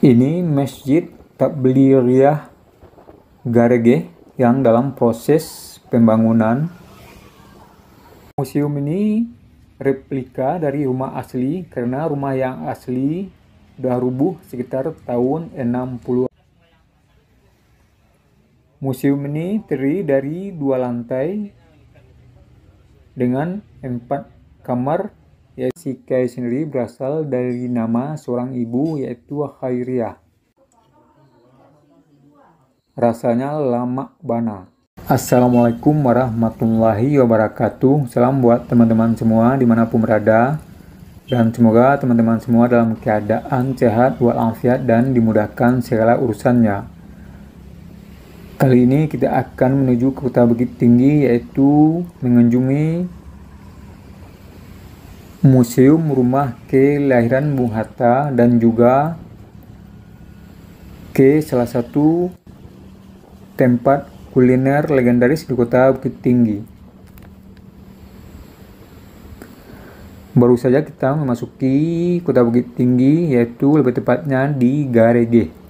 Ini Masjid Tabligiyah Garege yang dalam proses pembangunan. Museum ini replika dari rumah asli karena rumah yang asli sudah rubuh sekitar tahun 60. Museum ini terdiri dari 2 lantai dengan 4 kamar. Sikai sendiri berasal dari nama seorang ibu yaitu Khairiyah. Rasanya lama bana. Assalamualaikum warahmatullahi wabarakatuh. Salam buat teman-teman semua dimanapun berada. Dan semoga teman-teman semua dalam keadaan sehat walafiat dan dimudahkan segala urusannya. Kali ini kita akan menuju ke Kota Bukit Tinggi, yaitu mengunjungi Museum Rumah Kelahiran Bung Hatta dan juga ke salah satu tempat kuliner legendaris di Kota Bukit Tinggi. Baru saja kita memasuki Kota Bukit Tinggi, yaitu lebih tepatnya di Garege.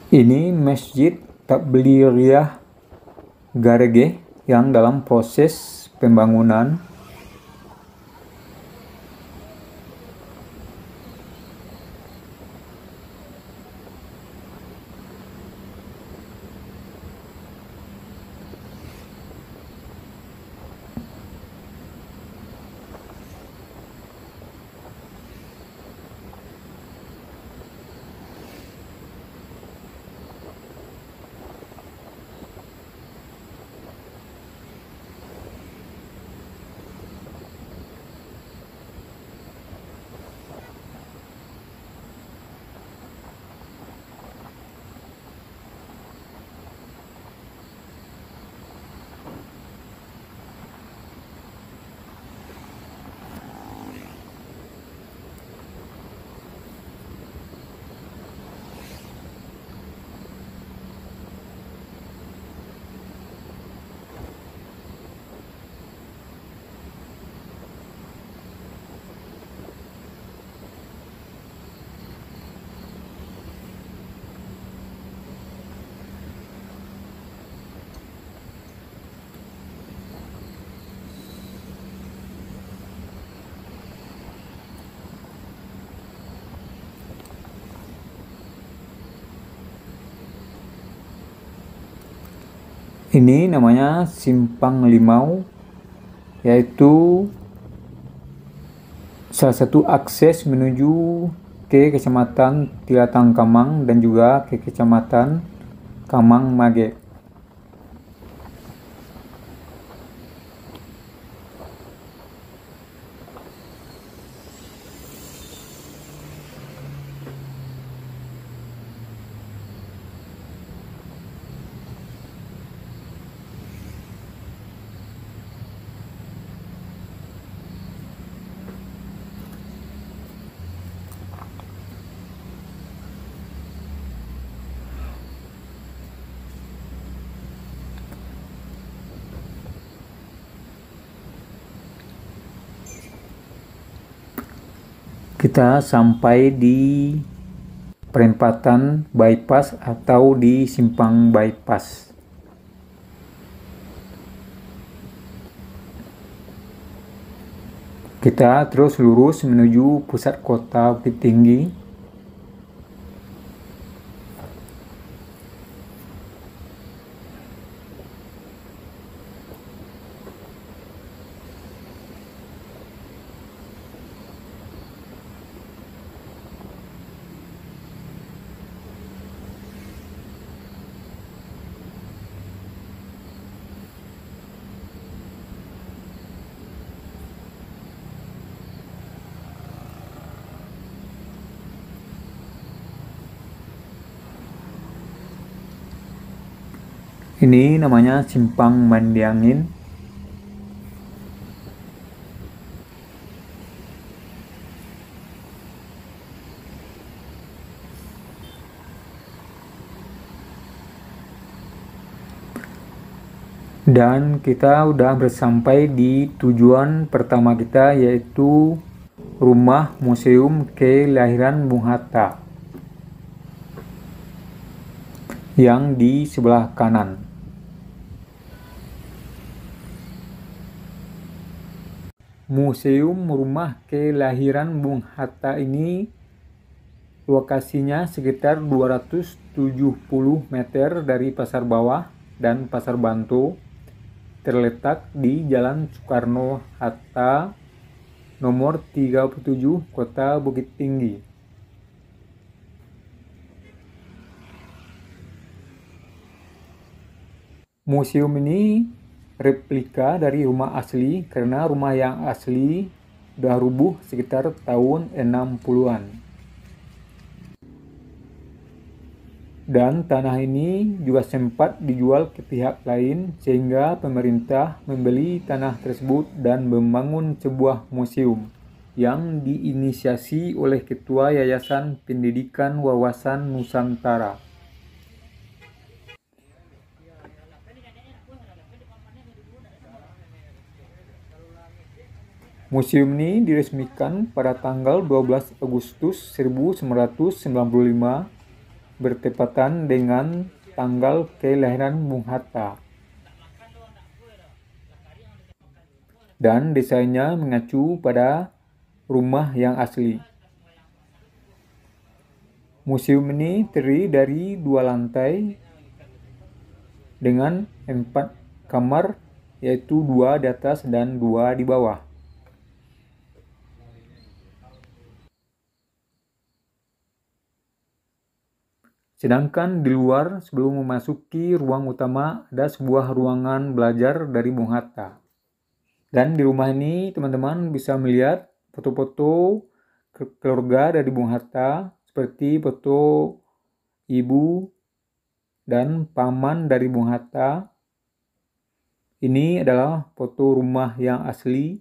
Ini Masjid Tabligiyah Garege yang dalam proses pembangunan. Ini namanya Simpang Limau, yaitu salah satu akses menuju ke Kecamatan Tilatang Kamang dan juga ke Kecamatan Kamang Mage. Kita sampai di perempatan bypass atau di simpang bypass. Kita terus lurus menuju pusat kota Bukit Tinggi. Ini namanya Simpang Mandiangin. Dan kita udah bersampai di tujuan pertama kita, yaitu Rumah Museum Kelahiran Bung Hatta yang di sebelah kanan. Museum Rumah Kelahiran Bung Hatta ini lokasinya sekitar 270 meter dari Pasar Bawah dan Pasar Bantu, terletak di Jalan Soekarno-Hatta nomor 37, Kota Bukit Tinggi. Museum ini replika dari rumah asli karena rumah yang asli udah rubuh sekitar tahun 60-an. Dan tanah ini juga sempat dijual ke pihak lain sehingga pemerintah membeli tanah tersebut dan membangun sebuah museum yang diinisiasi oleh Ketua Yayasan Pendidikan Wawasan Nusantara. Museum ini diresmikan pada tanggal 12 Agustus 1995 bertepatan dengan tanggal kelahiran Bung Hatta. Dan desainnya mengacu pada rumah yang asli. Museum ini terdiri dari 2 lantai dengan 4 kamar, yaitu 2 di atas dan 2 di bawah. Sedangkan di luar, sebelum memasuki ruang utama, ada sebuah ruangan belajar dari Bung Hatta. Dan di rumah ini teman-teman bisa melihat foto-foto keluarga dari Bung Hatta, seperti foto ibu dan paman dari Bung Hatta. Ini adalah foto rumah yang asli.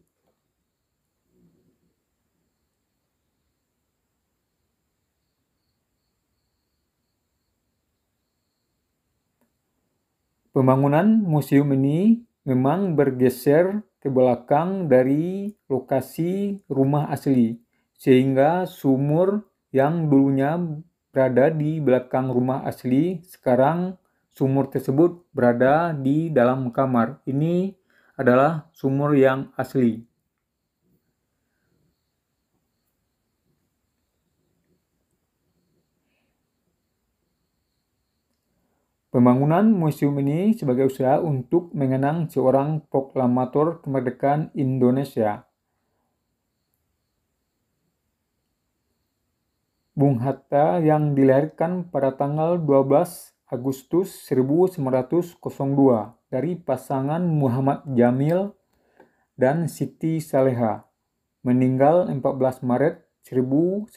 Pembangunan museum ini memang bergeser ke belakang dari lokasi rumah asli, sehingga sumur yang dulunya berada di belakang rumah asli, sekarang sumur tersebut berada di dalam kamar. Ini adalah sumur yang asli. Pembangunan museum ini sebagai usaha untuk mengenang seorang proklamator kemerdekaan Indonesia, Bung Hatta, yang dilahirkan pada tanggal 12 Agustus 1902 dari pasangan Muhammad Jamil dan Siti Saleha, meninggal 14 Maret 1980.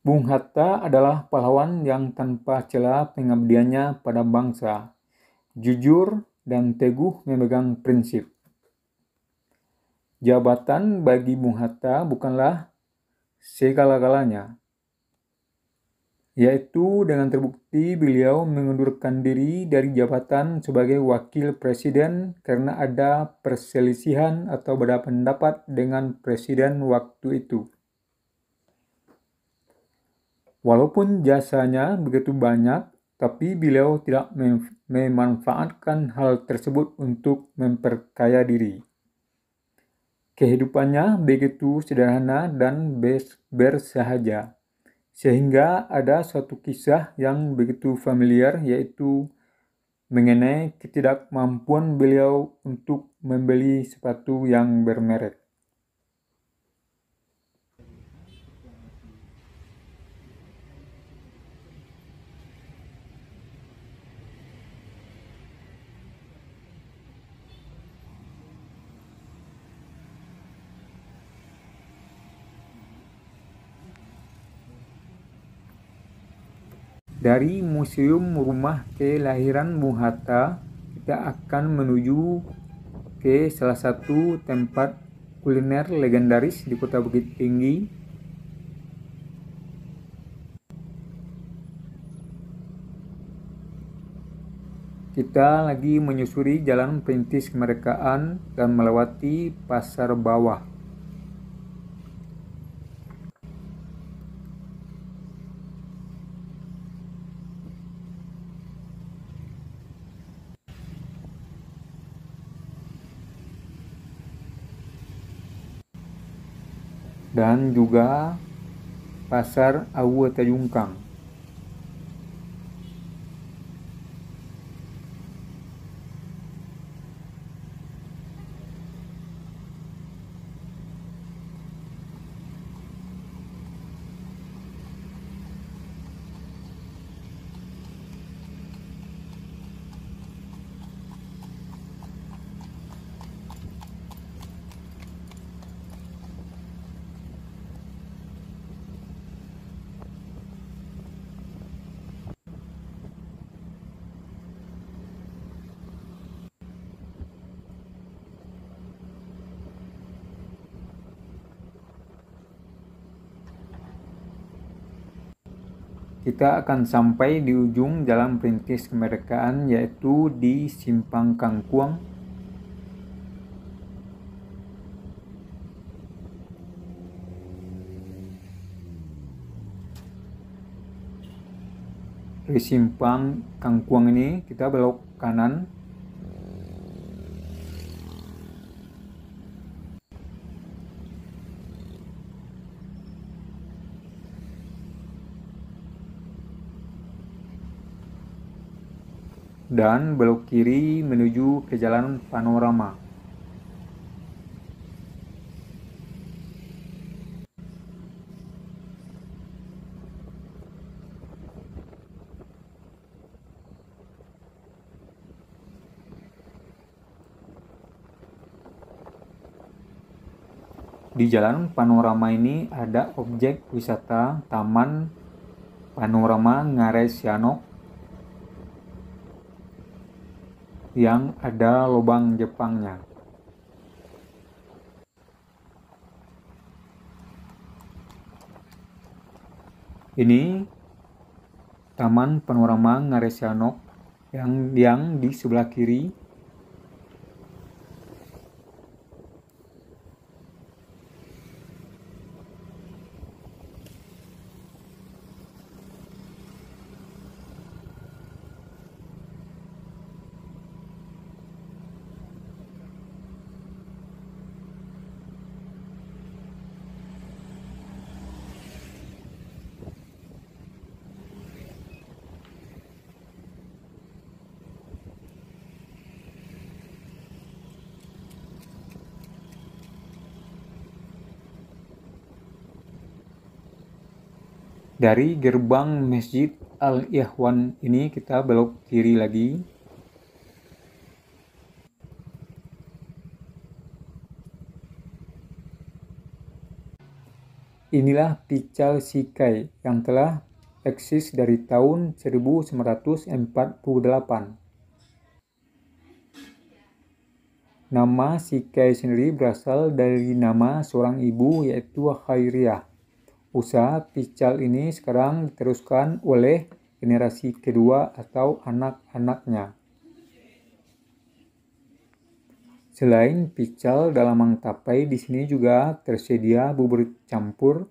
Bung Hatta adalah pahlawan yang tanpa celah pengabdiannya pada bangsa, jujur dan teguh memegang prinsip. Jabatan bagi Bung Hatta bukanlah segala-galanya, yaitu dengan terbukti beliau mengundurkan diri dari jabatan sebagai wakil presiden karena ada perselisihan atau beda pendapat dengan presiden waktu itu. Walaupun jasanya begitu banyak, tapi beliau tidak memanfaatkan hal tersebut untuk memperkaya diri. Kehidupannya begitu sederhana dan bersahaja, sehingga ada suatu kisah yang begitu familiar, yaitu mengenai ketidakmampuan beliau untuk membeli sepatu yang bermerek. Dari Museum Rumah Kelahiran Bung Hatta, kita akan menuju ke salah satu tempat kuliner legendaris di Kota Bukit Tinggi. Kita lagi menyusuri Jalan Perintis Kemerdekaan dan melewati Pasar Bawah. Dan juga Pasar Awu Tajungkang. Kita akan sampai di ujung Jalan Perintis Kemerdekaan, yaitu di Simpang Kangkuang. Di Simpang Kangkuang ini kita belok kanan. Dan belok kiri menuju ke Jalan Panorama. Di Jalan Panorama ini ada objek wisata Taman Panorama Ngarai Sianok yang ada lubang Jepangnya. Ini Taman Panorama Ngarai Sianok yang di sebelah kiri. Dari gerbang Masjid Al-Ikhwan ini kita belok kiri lagi. Inilah Pical Sikai yang telah eksis dari tahun 1948. Nama Sikai sendiri berasal dari nama seorang ibu, yaitu Khairiah. Usaha pical ini sekarang diteruskan oleh generasi kedua atau anak-anaknya. Selain pical dalam Tapai, di sini juga tersedia bubur campur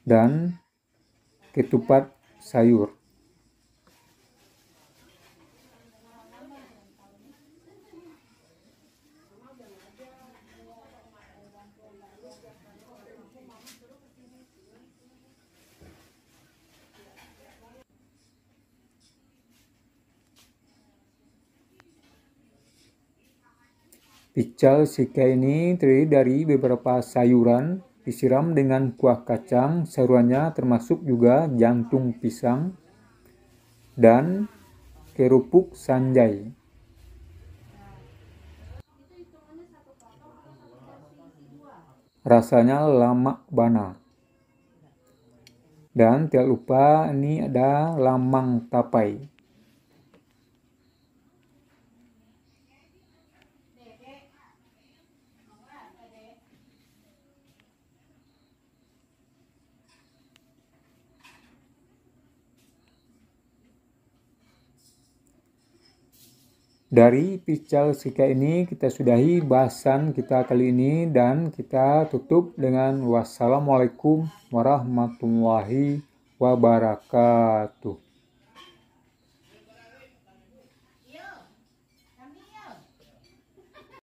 dan ketupat sayur. Pical Sikai ini terdiri dari beberapa sayuran disiram dengan kuah kacang. Sayurannya termasuk juga jantung pisang dan kerupuk sanjay. Rasanya lama bana. Dan tidak lupa ini ada lamang tapai. Dari pical sika ini kita sudahi bahasan kita kali ini dan kita tutup dengan wassalamualaikum warahmatullahi wabarakatuh.